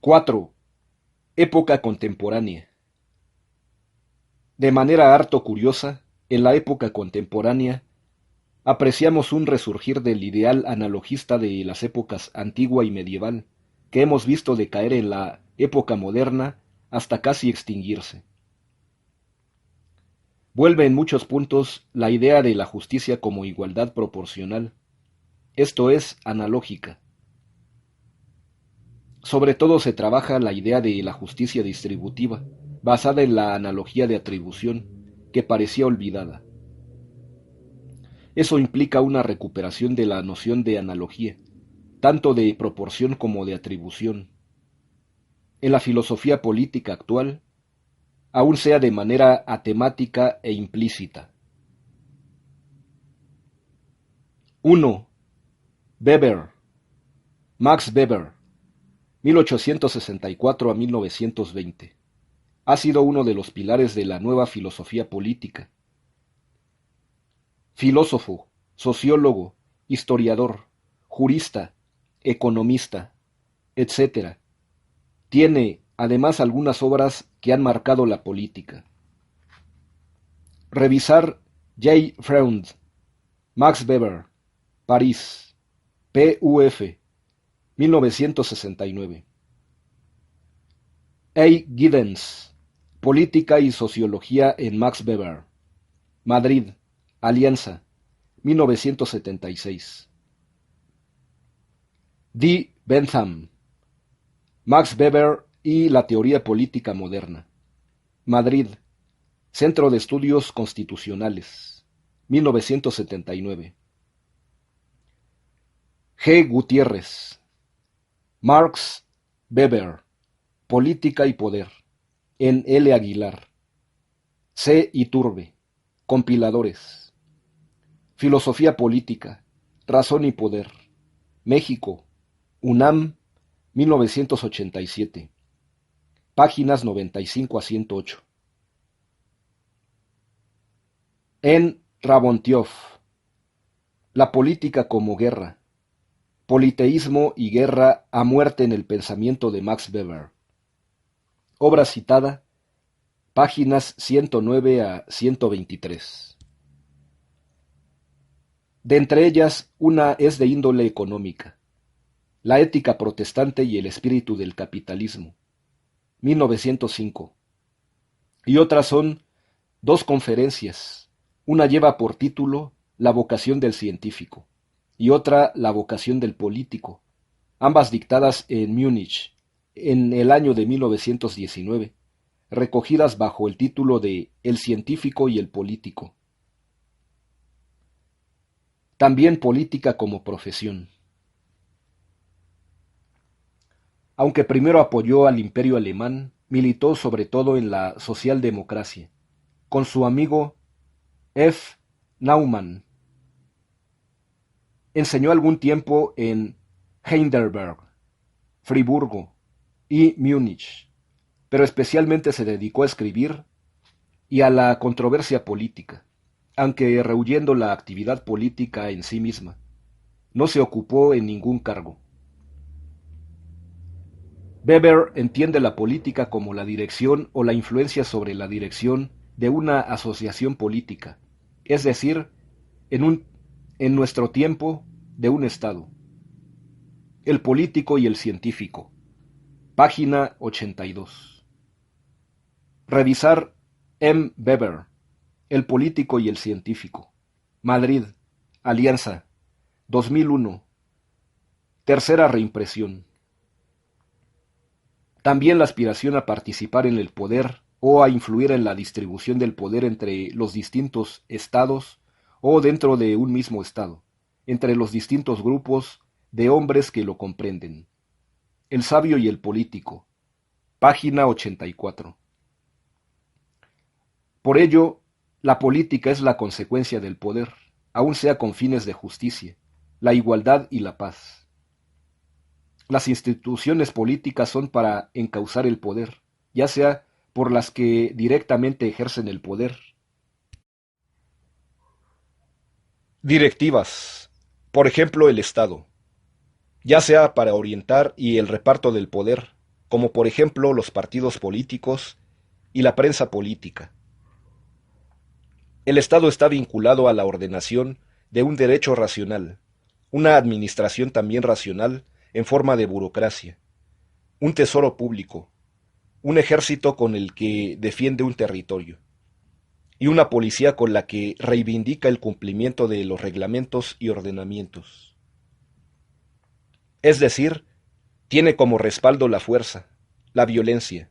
4. Época contemporánea. De manera harto curiosa, en la época contemporánea, apreciamos un resurgir del ideal analogista de las épocas antigua y medieval, que hemos visto decaer en la época moderna hasta casi extinguirse. Vuelve en muchos puntos la idea de la justicia como igualdad proporcional, esto es, analógica. Sobre todo se trabaja la idea de la justicia distributiva, basada en la analogía de atribución, que parecía olvidada. Eso implica una recuperación de la noción de analogía, tanto de proporción como de atribución. En la filosofía política actual, aún sea de manera atemática e implícita. 1. Weber, Max Weber, 1864 a 1920. Ha sido uno de los pilares de la nueva filosofía política. Filósofo, sociólogo, historiador, jurista, economista, etc. Tiene, además, algunas obras que han marcado la política. Revisar J. Freund, Max Weber, París, P.U.F., 1969. A. Giddens, Política y Sociología en Max Weber, Madrid, Alianza, 1976. D. Bentham, Max Weber y la Teoría Política Moderna, Madrid, Centro de Estudios Constitucionales, 1979. G. Gutiérrez, Marx, Weber, Política y Poder, en L. Aguilar. C. Iturbe, compiladores. Filosofía Política, Razón y Poder, México, UNAM, 1987. Páginas 95 a 108. En Rabontiev, La política como guerra, politeísmo y guerra a muerte en el pensamiento de Max Weber. Obra citada, páginas 109 a 123. De entre ellas, una es de índole económica, La ética protestante y el espíritu del capitalismo, 1905. Y otras son dos conferencias, una lleva por título La vocación del científico y otra La vocación del político, ambas dictadas en Múnich en el año de 1919, recogidas bajo el título de El científico y el político. También política como profesión. Aunque primero apoyó al Imperio alemán, militó sobre todo en la socialdemocracia, con su amigo F. Naumann. Enseñó algún tiempo en Heidelberg, Friburgo y Múnich, pero especialmente se dedicó a escribir y a la controversia política, aunque rehuyendo la actividad política en sí misma. No se ocupó en ningún cargo. Weber entiende la política como la dirección o la influencia sobre la dirección de una asociación política, es decir, en nuestro tiempo, de un Estado. El político y el científico. Página 82. Revisar M. Weber, El político y el científico. Madrid, Alianza, 2001. Tercera reimpresión. También la aspiración a participar en el poder o a influir en la distribución del poder entre los distintos estados o dentro de un mismo estado, entre los distintos grupos de hombres que lo comprenden. El sabio y el político. Página 84. Por ello, la política es la consecuencia del poder, aun sea con fines de justicia, la igualdad y la paz. Las instituciones políticas son para encauzar el poder, ya sea por las que directamente ejercen el poder. Directivas, por ejemplo el Estado, ya sea para orientar y el reparto del poder, como por ejemplo los partidos políticos y la prensa política. El Estado está vinculado a la ordenación de un derecho racional, una administración también racional en forma de burocracia, un tesoro público, un ejército con el que defiende un territorio, y una policía con la que reivindica el cumplimiento de los reglamentos y ordenamientos. Es decir, tiene como respaldo la fuerza, la violencia.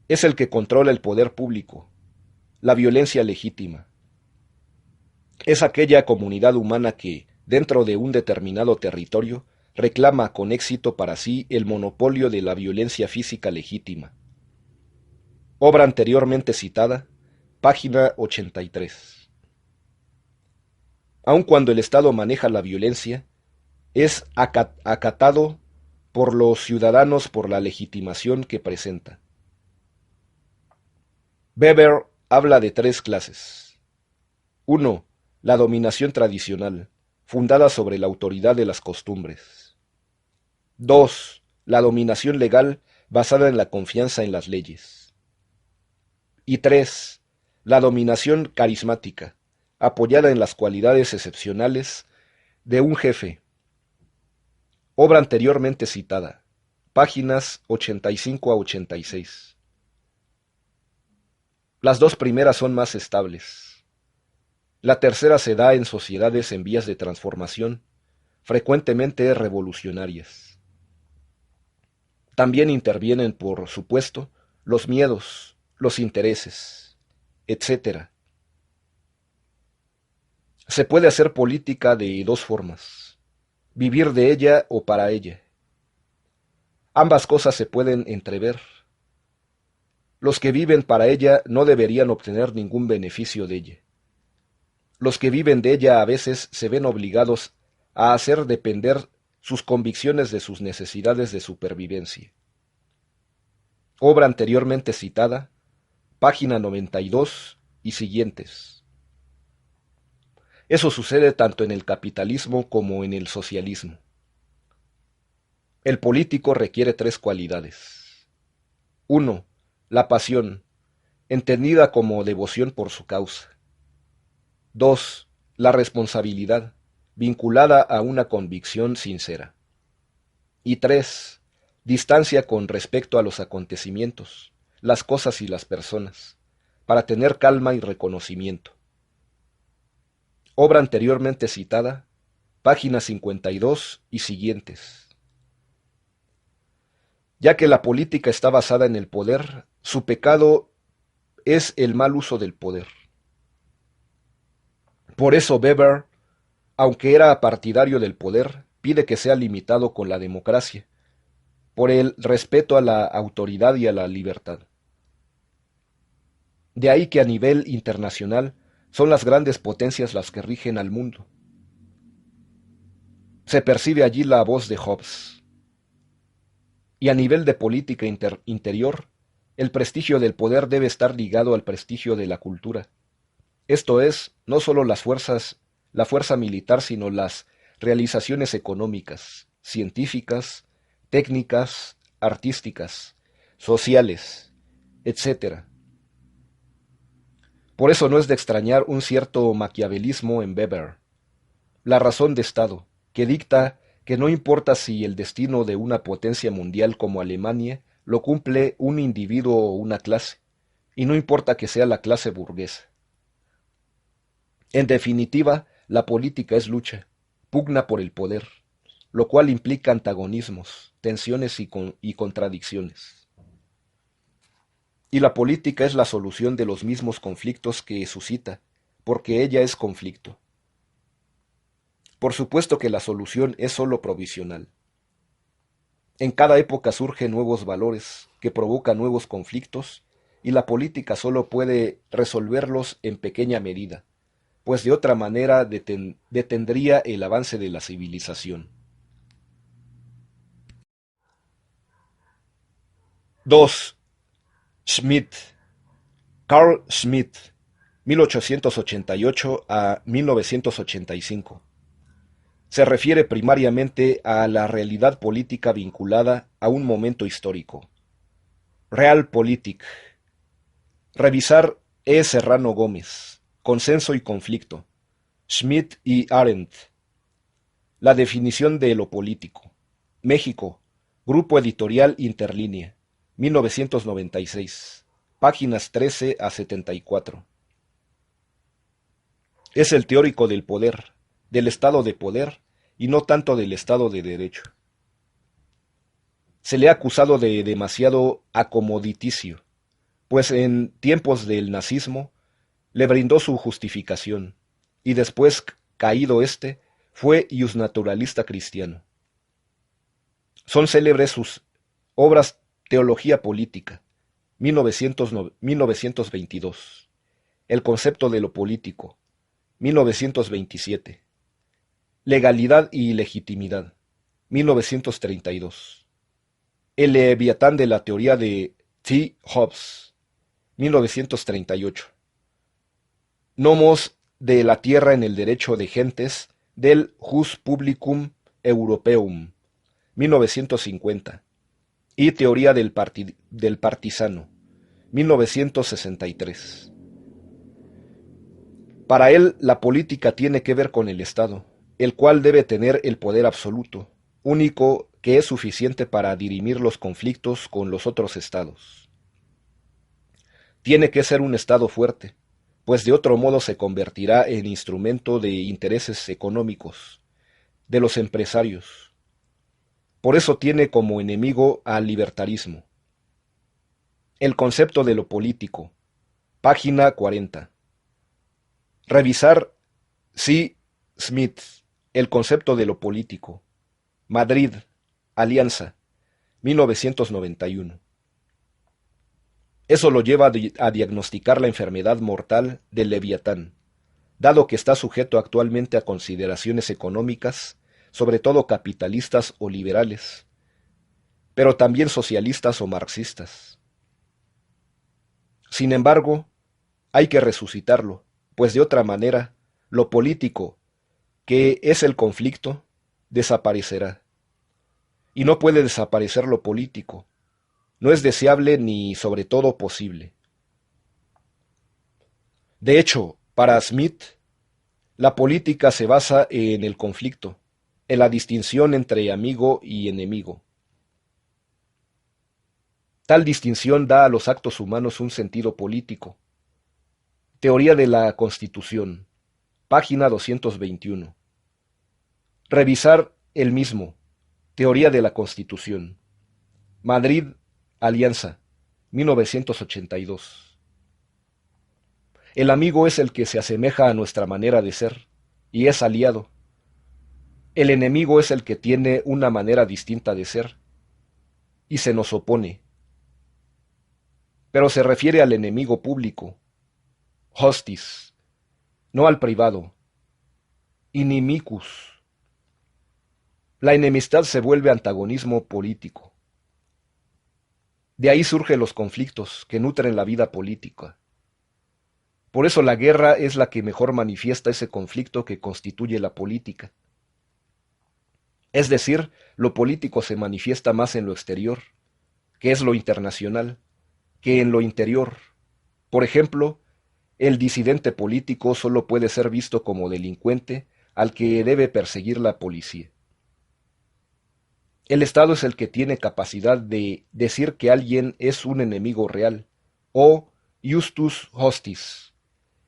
Es el que controla el poder público, la violencia legítima. Es aquella comunidad humana que, dentro de un determinado territorio, reclama con éxito para sí el monopolio de la violencia física legítima. Obra anteriormente citada, página 83. Aun cuando el Estado maneja la violencia, es acatado por los ciudadanos por la legitimación que presenta. Weber habla de tres clases. 1. La dominación tradicional, fundada sobre la autoridad de las costumbres. 2. La dominación legal basada en la confianza en las leyes. Y 3. La dominación carismática, apoyada en las cualidades excepcionales de un jefe. Obra anteriormente citada, páginas 85 a 86. Las dos primeras son más estables. La tercera se da en sociedades en vías de transformación, frecuentemente revolucionarias. También intervienen, por supuesto, los miedos, los intereses, etc. Se puede hacer política de dos formas: vivir de ella o para ella. Ambas cosas se pueden entrever. Los que viven para ella no deberían obtener ningún beneficio de ella. Los que viven de ella a veces se ven obligados a hacer depender sus convicciones de sus necesidades de supervivencia. Obra anteriormente citada, página 92 y siguientes. Eso sucede tanto en el capitalismo como en el socialismo. El político requiere tres cualidades. 1. La pasión, entendida como devoción por su causa. 2. La responsabilidad, vinculada a una convicción sincera. Y 3. Distancia con respecto a los acontecimientos, las cosas y las personas, para tener calma y reconocimiento. Obra anteriormente citada, páginas 52 y siguientes. Ya que la política está basada en el poder, su pecado es el mal uso del poder. Por eso Weber, aunque era partidario del poder, pide que sea limitado con la democracia, por el respeto a la autoridad y a la libertad. De ahí que a nivel internacional son las grandes potencias las que rigen al mundo. Se percibe allí la voz de Hobbes. Y a nivel de política interior, el prestigio del poder debe estar ligado al prestigio de la cultura. Esto es, no solo la fuerza militar, sino las realizaciones económicas, científicas, técnicas, artísticas, sociales, etc. Por eso no es de extrañar un cierto maquiavelismo en Weber, la razón de Estado, que dicta que no importa si el destino de una potencia mundial como Alemania lo cumple un individuo o una clase, y no importa que sea la clase burguesa. En definitiva, la política es lucha, pugna por el poder, lo cual implica antagonismos, tensiones y contradicciones. Y la política es la solución de los mismos conflictos que suscita, porque ella es conflicto. Por supuesto que la solución es sólo provisional. En cada época surgen nuevos valores que provocan nuevos conflictos y la política sólo puede resolverlos en pequeña medida, pues de otra manera detendría el avance de la civilización. 2. Schmidt. Carl Schmitt, 1888 a 1985. Se refiere primariamente a la realidad política vinculada a un momento histórico. Realpolitik. Revisar E. Serrano Gómez. Consenso y conflicto. Schmidt y Arendt. La definición de lo político. México. Grupo Editorial Interlínea. 1996. Páginas 13 a 74. Es el teórico del poder, del estado de poder, y no tanto del estado de derecho. Se le ha acusado de demasiado acomoditicio, pues en tiempos del nazismo le brindó su justificación, y después, caído éste, fue iusnaturalista cristiano. Son célebres sus obras Teología Política, 1922, El concepto de lo político, 1927, Legalidad y legitimidad, 1932, El Leviatán de la teoría de T. Hobbes, 1938, Nomos de la tierra en el derecho de gentes del Jus Publicum Europeum, 1950, y Teoría del partisano, 1963. Para él, la política tiene que ver con el Estado, el cual debe tener el poder absoluto, único que es suficiente para dirimir los conflictos con los otros estados. Tiene que ser un Estado fuerte, pues de otro modo se convertirá en instrumento de intereses económicos, de los empresarios. Por eso tiene como enemigo al libertarismo. El concepto de lo político. Página 40. Revisar C. Smith. El concepto de lo político. Madrid. Alianza. 1991. Eso lo lleva a diagnosticar la enfermedad mortal del Leviatán, dado que está sujeto actualmente a consideraciones económicas, sobre todo capitalistas o liberales, pero también socialistas o marxistas. Sin embargo, hay que resucitarlo, pues de otra manera, lo político, que es el conflicto, desaparecerá. Y no puede desaparecer lo político, no es deseable ni sobre todo posible. De hecho, para Smith, la política se basa en el conflicto, en la distinción entre amigo y enemigo. Tal distinción da a los actos humanos un sentido político. Teoría de la Constitución, página 221. Revisar el mismo. Teoría de la Constitución. Madrid, Alianza, 1982. El amigo es el que se asemeja a nuestra manera de ser, y es aliado. El enemigo es el que tiene una manera distinta de ser, y se nos opone. Pero se refiere al enemigo público, hostis, no al privado, inimicus. La enemistad se vuelve antagonismo político. De ahí surgen los conflictos que nutren la vida política. Por eso la guerra es la que mejor manifiesta ese conflicto que constituye la política. Es decir, lo político se manifiesta más en lo exterior, que es lo internacional, que en lo interior. Por ejemplo, el disidente político solo puede ser visto como delincuente al que debe perseguir la policía. El Estado es el que tiene capacidad de decir que alguien es un enemigo real, o justus hostis,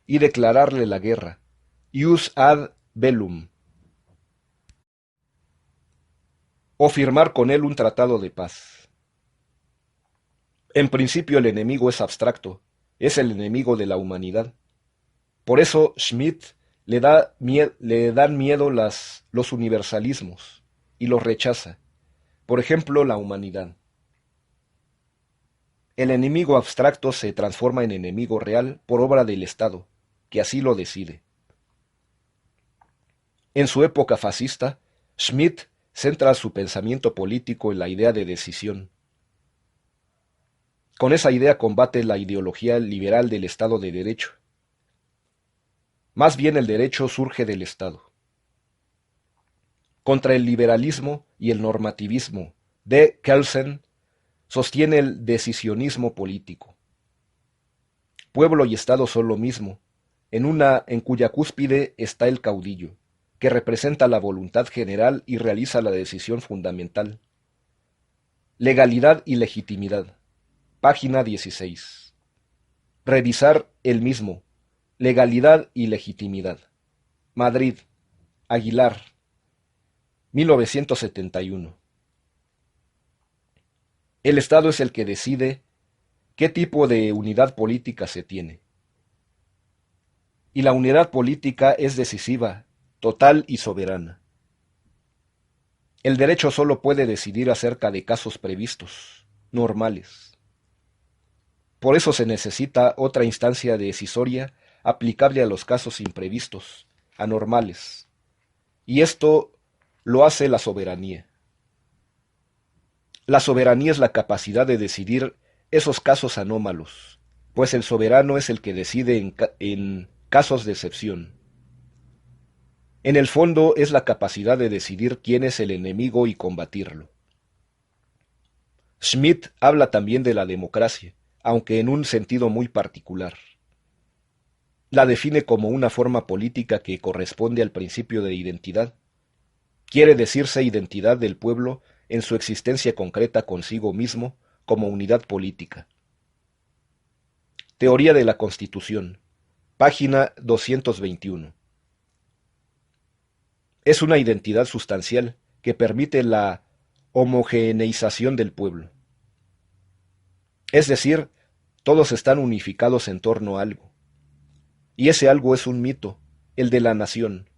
y declararle la guerra, ius ad bellum, o firmar con él un tratado de paz. En principio el enemigo es abstracto, es el enemigo de la humanidad. Por eso Schmitt le dan miedo los universalismos y los rechaza. Por ejemplo, la humanidad. El enemigo abstracto se transforma en enemigo real por obra del Estado, que así lo decide. En su época fascista, Schmitt centra su pensamiento político en la idea de decisión. Con esa idea combate la ideología liberal del Estado de Derecho. Más bien el derecho surge del Estado. Contra el liberalismo y el normativismo, D. Kelsen sostiene el decisionismo político. Pueblo y Estado son lo mismo, en cuya cúspide está el caudillo, que representa la voluntad general y realiza la decisión fundamental. Legalidad y legitimidad. Página 16. Revisar el mismo. Legalidad y legitimidad. Madrid. Aguilar. 1971. El Estado es el que decide qué tipo de unidad política se tiene. Y la unidad política es decisiva, total y soberana. El derecho solo puede decidir acerca de casos previstos, normales. Por eso se necesita otra instancia decisoria aplicable a los casos imprevistos, anormales. Y esto lo hace la soberanía. La soberanía es la capacidad de decidir esos casos anómalos, pues el soberano es el que decide en casos de excepción. En el fondo es la capacidad de decidir quién es el enemigo y combatirlo. Schmitt habla también de la democracia, aunque en un sentido muy particular. La define como una forma política que corresponde al principio de identidad. Quiere decirse identidad del pueblo en su existencia concreta consigo mismo como unidad política. Teoría de la Constitución, página 221. Es una identidad sustancial que permite la homogeneización del pueblo. Es decir, todos están unificados en torno a algo. Y ese algo es un mito, el de la nación,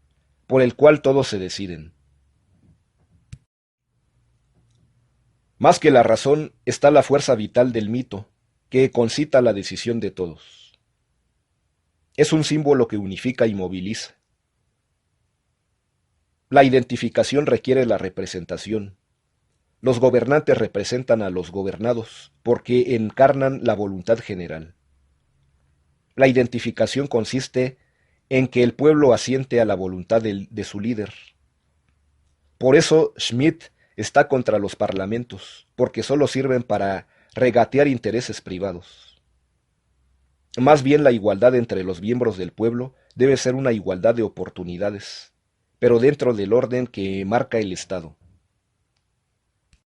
por el cual todos se deciden. Más que la razón está la fuerza vital del mito, que concita la decisión de todos. Es un símbolo que unifica y moviliza. La identificación requiere la representación. Los gobernantes representan a los gobernados, porque encarnan la voluntad general. La identificación consiste en que el pueblo asiente a la voluntad de su líder. Por eso Schmitt está contra los parlamentos, porque solo sirven para regatear intereses privados. Más bien la igualdad entre los miembros del pueblo debe ser una igualdad de oportunidades, pero dentro del orden que marca el Estado.